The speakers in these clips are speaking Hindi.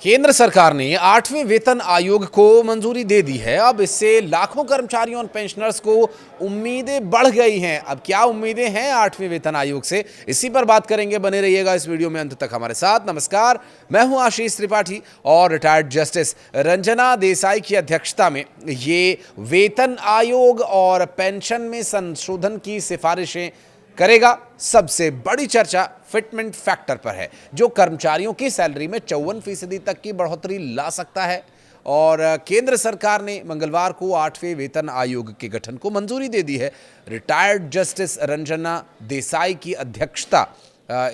केंद्र सरकार ने 8वें वेतन आयोग को मंजूरी दे दी है। अब इससे लाखों कर्मचारियों और पेंशनर्स को उम्मीदें बढ़ गई हैं। अब क्या उम्मीदें हैं 8वें वेतन आयोग से, इसी पर बात करेंगे। बने रहिएगा इस वीडियो में अंत तक हमारे साथ। नमस्कार, मैं हूं आशीष त्रिपाठी और रिटायर्ड जस्टिस रंजना देसाई की अध्यक्षता में ये वेतन आयोग और पेंशन में संशोधन की सिफारिशें करेगा। सबसे बड़ी चर्चा फिटमेंट फैक्टर पर है, जो कर्मचारियों की सैलरी में 54% तक की बढ़ोतरी ला सकता है। और केंद्र सरकार ने मंगलवार को 8वें वेतन आयोग के गठन को मंजूरी दे दी है। रिटायर्ड जस्टिस रंजना देसाई की अध्यक्षता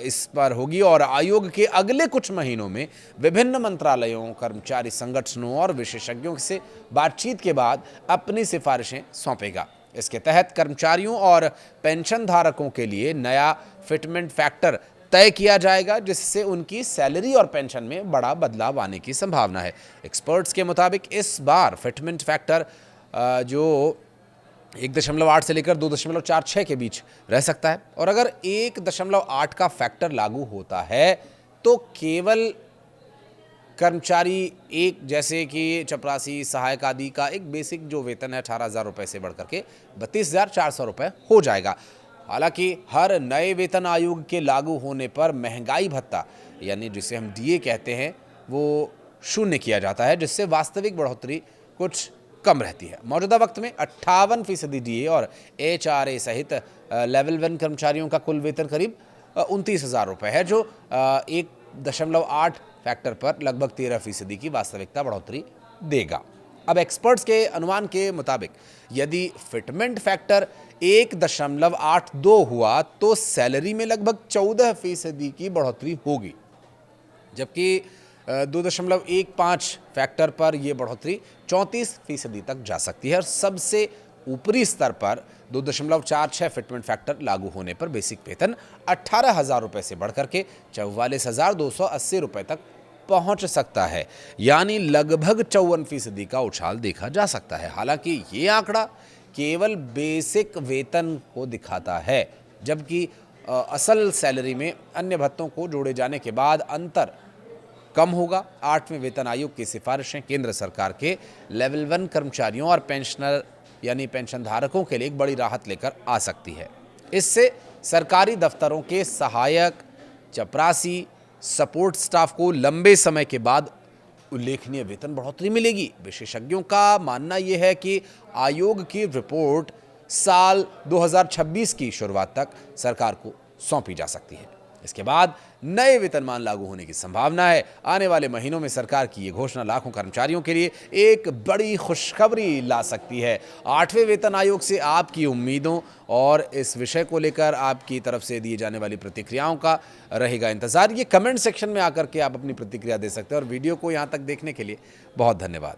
इस पर होगी और आयोग के अगले कुछ महीनों में विभिन्न मंत्रालयों, कर्मचारी संगठनों और विशेषज्ञों से बातचीत के बाद अपनी सिफारिशें सौंपेगा। इसके तहत कर्मचारियों और पेंशन धारकों के लिए नया फिटमेंट फैक्टर तय किया जाएगा, जिससे उनकी सैलरी और पेंशन में बड़ा बदलाव आने की संभावना है। एक्सपर्ट्स के मुताबिक इस बार फिटमेंट फैक्टर जो 1.8 से लेकर 2.46 के बीच रह सकता है। और अगर 1.8 का फैक्टर लागू होता है तो केवल कर्मचारी एक, जैसे कि चपरासी, सहायक आदि का एक बेसिक जो वेतन है 18,000 रुपये से बढ़कर के 32,400 रुपये हो जाएगा। हालांकि हर नए वेतन आयोग के लागू होने पर महंगाई भत्ता, यानी जिसे हम डीए कहते हैं, वो शून्य किया जाता है, जिससे वास्तविक बढ़ोतरी कुछ कम रहती है। मौजूदा वक्त में 58% डीए और एचआरए सहित लेवल 1 कर्मचारियों का कुल वेतन करीब 29,000 रुपये है, जो 1.8 फैक्टर पर लगभग 13% की वास्तविकता बढ़ोतरी देगा। अब एक्सपर्ट्स के अनुमान के मुताबिक यदि फिटमेंट फैक्टर 1.82 हुआ तो सैलरी में लगभग 14% की बढ़ोतरी होगी, जबकि 2.15 फैक्टर पर यह बढ़ोतरी 34% तक जा सकती है। और सबसे ऊपरी स्तर पर 2.46 फिटमेंट फैक्टर लागू होने पर बेसिक वेतन 18,000 रुपये से बढ़कर के 44,280 रुपये तक पहुंच सकता है, यानी लगभग 54% का उछाल देखा जा सकता है। हालांकि ये आंकड़ा केवल बेसिक वेतन को दिखाता है, जबकि असल सैलरी में अन्य भत्तों को जोड़े जाने के बाद अंतर कम होगा। 8वें वेतन आयोग की सिफारिशें केंद्र सरकार के लेवल 1 कर्मचारियों और पेंशनर यानी पेंशन धारकों के लिए एक बड़ी राहत लेकर आ सकती है। इससे सरकारी दफ्तरों के सहायक, चपरासी, सपोर्ट स्टाफ को लंबे समय के बाद उल्लेखनीय वेतन बढ़ोतरी मिलेगी। विशेषज्ञों का मानना यह है कि आयोग की रिपोर्ट साल 2026 की शुरुआत तक सरकार को सौंपी जा सकती है। इसके बाद नए वेतनमान लागू होने की संभावना है। आने वाले महीनों में सरकार की ये घोषणा लाखों कर्मचारियों के लिए एक बड़ी खुशखबरी ला सकती है। 8वें वेतन आयोग से आपकी उम्मीदों और इस विषय को लेकर आपकी तरफ से दी जाने वाली प्रतिक्रियाओं का रहेगा इंतजार। ये कमेंट सेक्शन में आकर के आप अपनी प्रतिक्रिया दे सकते हैं। और वीडियो को यहाँ तक देखने के लिए बहुत धन्यवाद।